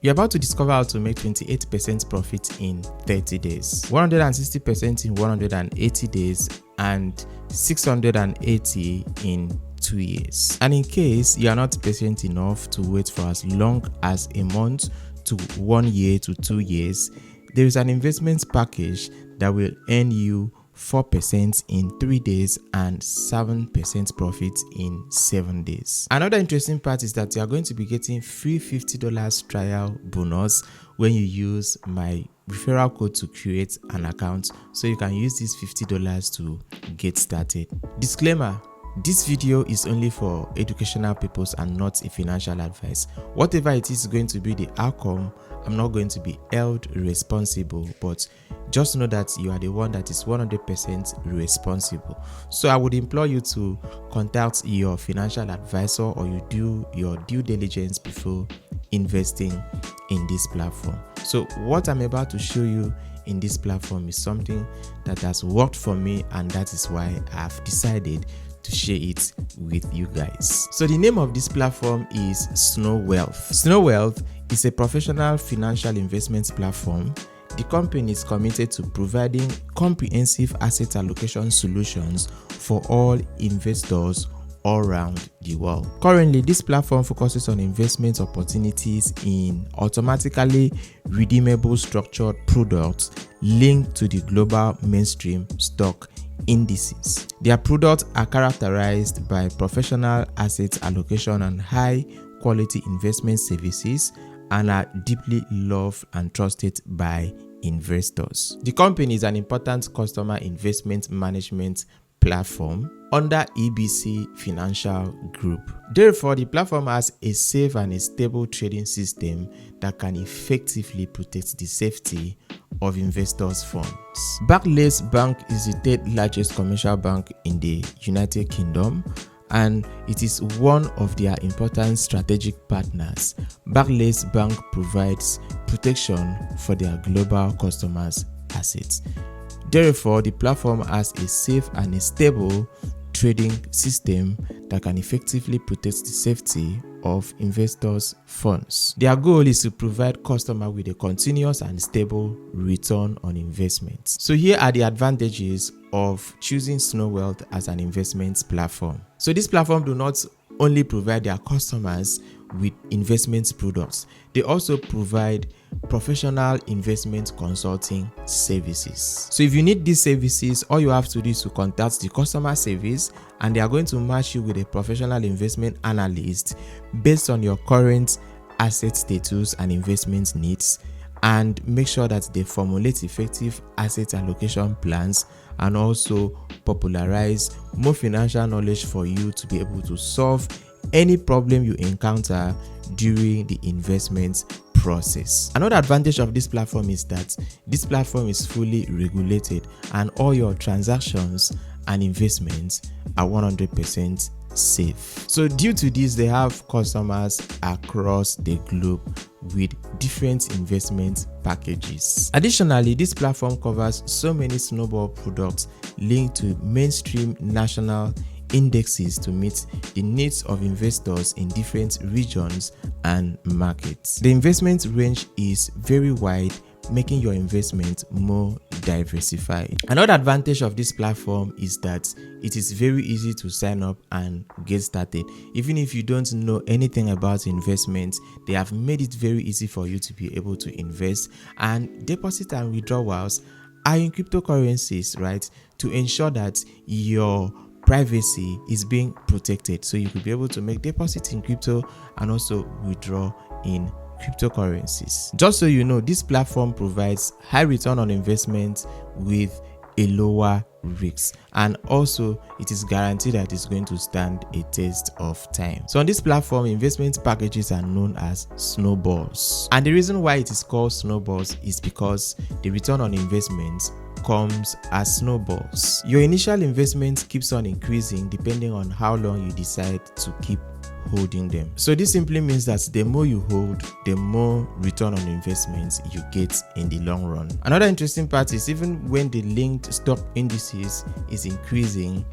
You're about to discover how to make 28% profit in 30 days, 160% in 180 days, and 680 in 2 years. And in case you are not patient enough to wait for as long as a month to 1 year to 2 years, there is an investment package that will earn you 4% in 3 days and 7% profit in 7 days. Another interesting part is that you are going to be getting free $50 trial bonus when you use my referral code to create an account, so you can use this $50 to get started. Disclaimer: this video is only for educational purpose and not a financial advice. Whatever it is going to be the outcome, I'm not going to be held responsible, but just know that you are the one that is 100% responsible. So I would implore you to contact your financial advisor, or you do your due diligence before investing in this platform. So what I'm about to show you in this platform is something that has worked for me, and that is why I've decided to share it with you guys. So the name of this platform is Snowealth. Snowealth is a professional financial investment platform. The company is committed to providing comprehensive asset allocation solutions for all investors all around the world. Currently, this platform focuses on investment opportunities in automatically redeemable structured products linked to the global mainstream stock indices. Their products are characterized by professional asset allocation and high quality investment services, and are deeply loved and trusted by investors. The company is an important customer investment management platform under EBC Financial Group. Therefore, the platform has a safe and a stable trading system that can effectively protect the safety of investors' funds. Barclays Bank is the third largest commercial bank in the United Kingdom, and it is one of their important strategic partners. Barclays Bank provides protection for their global customers' assets. Therefore, the platform has a safe and a stable trading system that can effectively protect the safety of investors' funds. Their goal is to provide customers with a continuous and stable return on investment. So here are the advantages of choosing Snowealth as an investment platform. So this platform do not only provide their customers with investment products, they also provide professional investment consulting services. So if you need these services, all you have to do is to contact the customer service, and they are going to match you with a professional investment analyst based on your current asset status and investment needs, and make sure that they formulate effective asset allocation plans and also popularize more financial knowledge for you to be able to solve any problem you encounter during the investment process. Another advantage of this platform is that this platform is fully regulated, and all your transactions and investments are 100% safe. So due to this, they have customers across the globe with different investment packages. Additionally, this platform covers so many snowball products linked to mainstream national indexes to meet the needs of investors in different regions and markets. The investment range is very wide, making your investment more diversified. Another advantage of this platform is that it is very easy to sign up and get started. Even if you don't know anything about investments, they have made it very easy for you to be able to invest, and deposit and withdrawals are in cryptocurrencies, right? To ensure that your privacy is being protected, so you could be able to make deposits in crypto and also withdraw in cryptocurrencies. Just so you know, this platform provides high return on investment with a lower risk, and also it is guaranteed that it's going to stand a test of time. So on this platform, investment packages are known as snowballs, and the reason why it is called snowballs is because the return on investment comes as snowballs. Your initial investment keeps on increasing depending on how long you decide to keep holding them. So this simply means that the more you hold, the more return on investments you get in the long run. Another interesting part is even when the linked stock indices is increasing,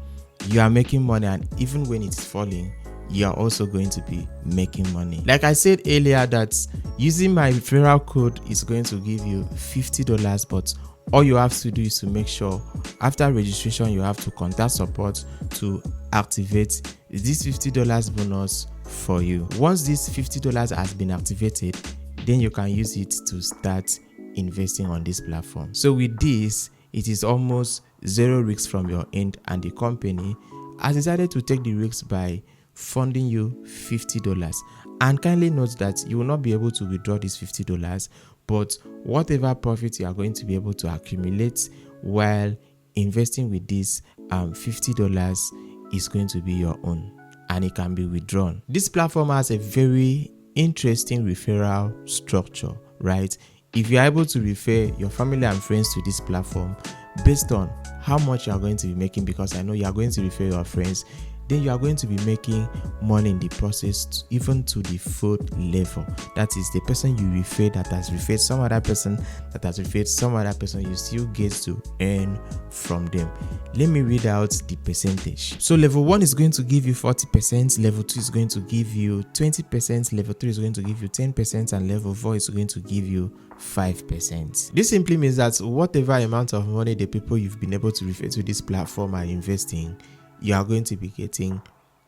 you are making money, and even when it's falling, you're also going to be making money. Like I said earlier, that using my referral code is going to give you $50, but all you have to do is to make sure after registration you have to contact support to activate this $50 bonus for you. Once this $50 has been activated, then you can use it to start investing on this platform. So with this, it is almost zero risk from your end, and the company has decided to take the risks by funding you $50. And kindly note that you will not be able to withdraw this $50, but whatever profit you are going to be able to accumulate while investing with this $50 is going to be your own, and it can be withdrawn. This platform has a very interesting referral structure, right? If you're able to refer your family and friends to this platform based on how much you are going to be making, because I know you are going to refer your friends, then you are going to be making money in the process, even to the fourth level. That is the person you refer that has referred some other person that has referred some other person, you still get to earn from them. Let me read out the percentage. So level 1 is going to give you 40%, level 2 is going to give you 20%, level 3 is going to give you 10%, and level 4 is going to give you 5%. This simply means that whatever amount of money the people you've been able to refer to this platform are investing, you are going to be getting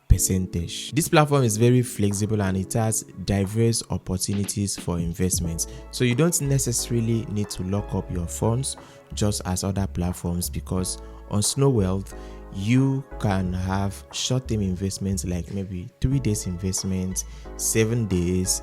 percentage. This platform is very flexible and it has diverse opportunities for investments. So you don't necessarily need to lock up your funds just as other platforms, because on Snowealth you can have short-term investments like maybe 3 days investment, 7 days,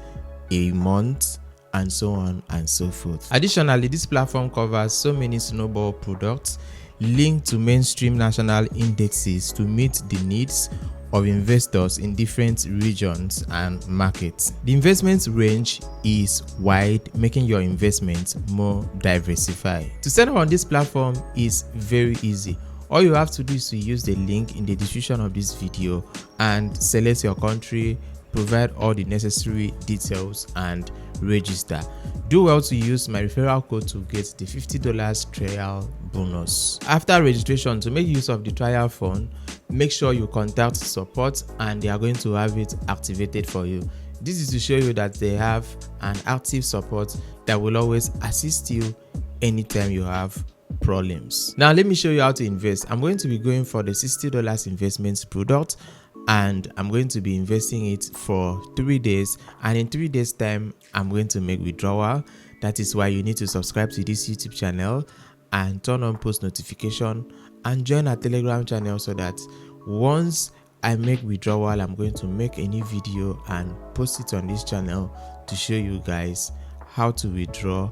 a month, and so on and so forth. Additionally, this platform covers so many snowball products linked to mainstream national indexes to meet the needs of investors in different regions and markets. The investment range is wide, making your investments more diversified. To sign up on this platform is very easy. All you have to do is to use the link in the description of this video and select your country, provide all the necessary details, and register. Do well to use my referral code to get the $50 trial bonus. After registration, to make use of the trial fund, make sure you contact support and they are going to have it activated for you. This is to show you that they have an active support that will always assist you anytime you have problems. Now let me show you how to invest. I'm going to be going for the $60 investment product, and I'm going to be investing it for 3 days, and in 3 days time I'm going to make withdrawal. That is why you need to subscribe to this YouTube channel and turn on post notification and join our Telegram channel, so that once I make withdrawal, I'm going to make a new video and post it on this channel to show you guys how to withdraw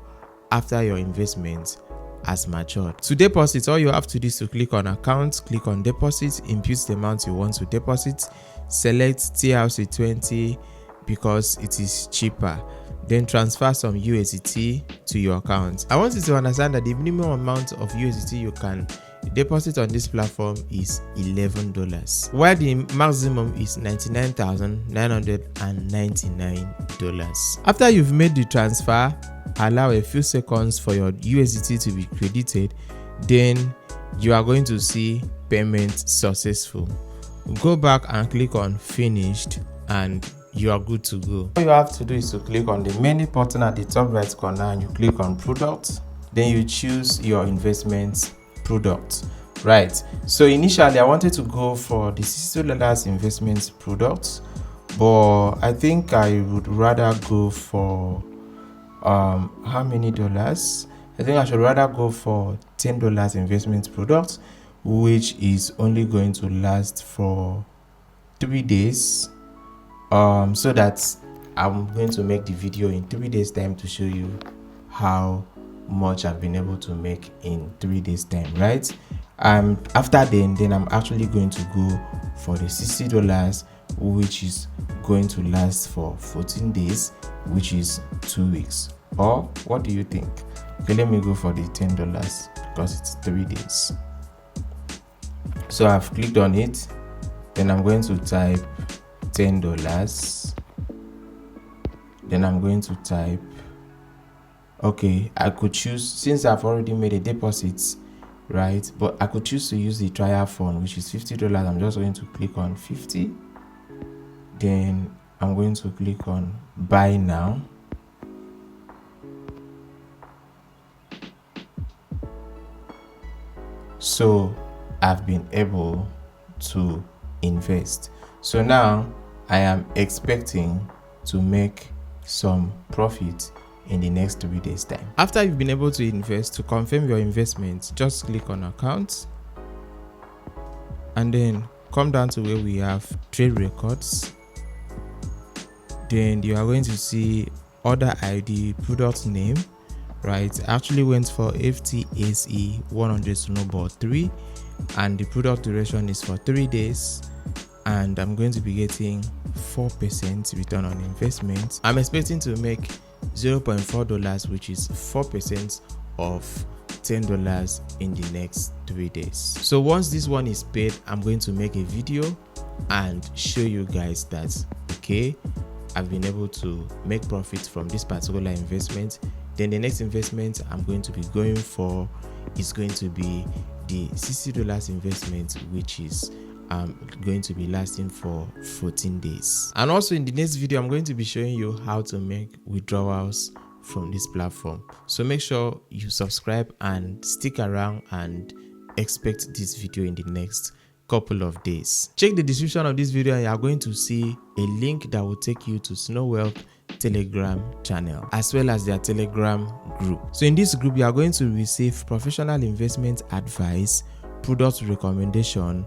after your investment has matured. To deposit, all you have to do is to click on account, click on deposit, input the amount you want to deposit, select TRC20 because it is cheaper, then transfer some USDT to your account. I want you to understand that the minimum amount of USDT you can deposit on this platform is $11, while the maximum is $99,999. After you've made the transfer, allow a few seconds for your USDT to be credited, then you are going to see payment successful. Go back and click on finished and you are good to go. All you have to do is to click on the menu button at the top right corner and you click on product, then you choose your investment product. Right, so initially I wanted to go for the $60 investment product, but I think I would rather go for how many dollars? I think I should rather go for $10 investment product, which is only going to last for 3 days, so that I'm going to make the video in 3 days time to show you how much I've been able to make in 3 days time, right? After then I'm actually going to go for the $60, which is going to last for 14 days, which is 2 weeks. Or what do you think? Okay, let me go for the $10 because it's 3 days. So I've clicked on it, then I'm going to type $10, then I'm going to type, okay, I could choose, since I've already made a deposit, right, but I could choose to use the trial fund, which is $50. I'm just going to click on 50, Then I'm going to click on buy now. So I've been able to invest. So now I am expecting to make some profit in the next 3 days time. After you've been able to invest, to confirm your investment, just click on account and then come down to where we have trade records. Then you are going to see order ID, product name, right? I actually went for FTSE 100 Snowball 3 and the product duration is for 3 days and I'm going to be getting 4% return on investment. I'm expecting to make $0.4, which is 4% of $10 in the next 3 days. So once this one is paid, I'm going to make a video and show you guys that okay, I've been able to make profit from this particular investment. Then the next investment I'm going to be going for is going to be the $60 investment, which is going to be lasting for 14 days. And also in the next video, I'm going to be showing you how to make withdrawals from this platform. So make sure you subscribe and stick around and expect this video in the next couple of days. Check the description of this video and you are going to see a link that will take you to Snowealth Telegram channel as well as their Telegram group. So in this group, you are going to receive professional investment advice, product recommendation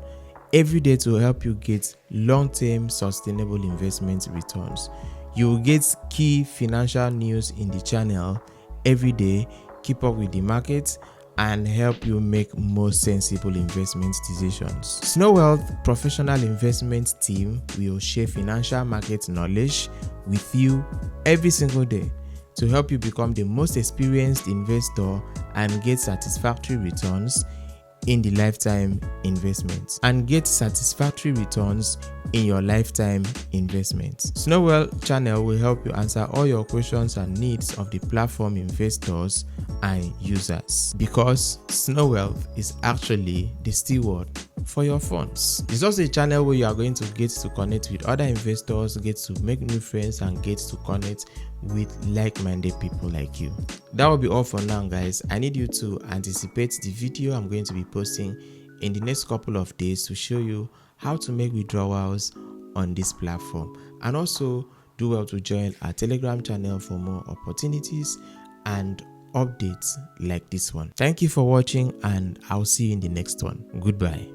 every day to help you get long-term sustainable investment returns. You will get key financial news in the channel every day, keep up with the market, and help you make more sensible investment decisions. Snowealth Professional Investment Team will share financial market knowledge with you every single day to help you become the most experienced investor and get satisfactory returns in the lifetime investments and get satisfactory returns in your lifetime investments. Snowealth channel will help you answer all your questions and needs of the platform investors and users, because Snowealth is actually the steward for your funds. It's also a channel where you are going to get to connect with other investors, get to make new friends, and get to connect with like-minded people like you. That will be all for now, guys. I need you to anticipate the video I'm going to be posting in the next couple of days to show you how to make withdrawals on this platform, and also do well to join our Telegram channel for more opportunities and updates like this one. Thank you for watching and I'll see you in the next one. Goodbye.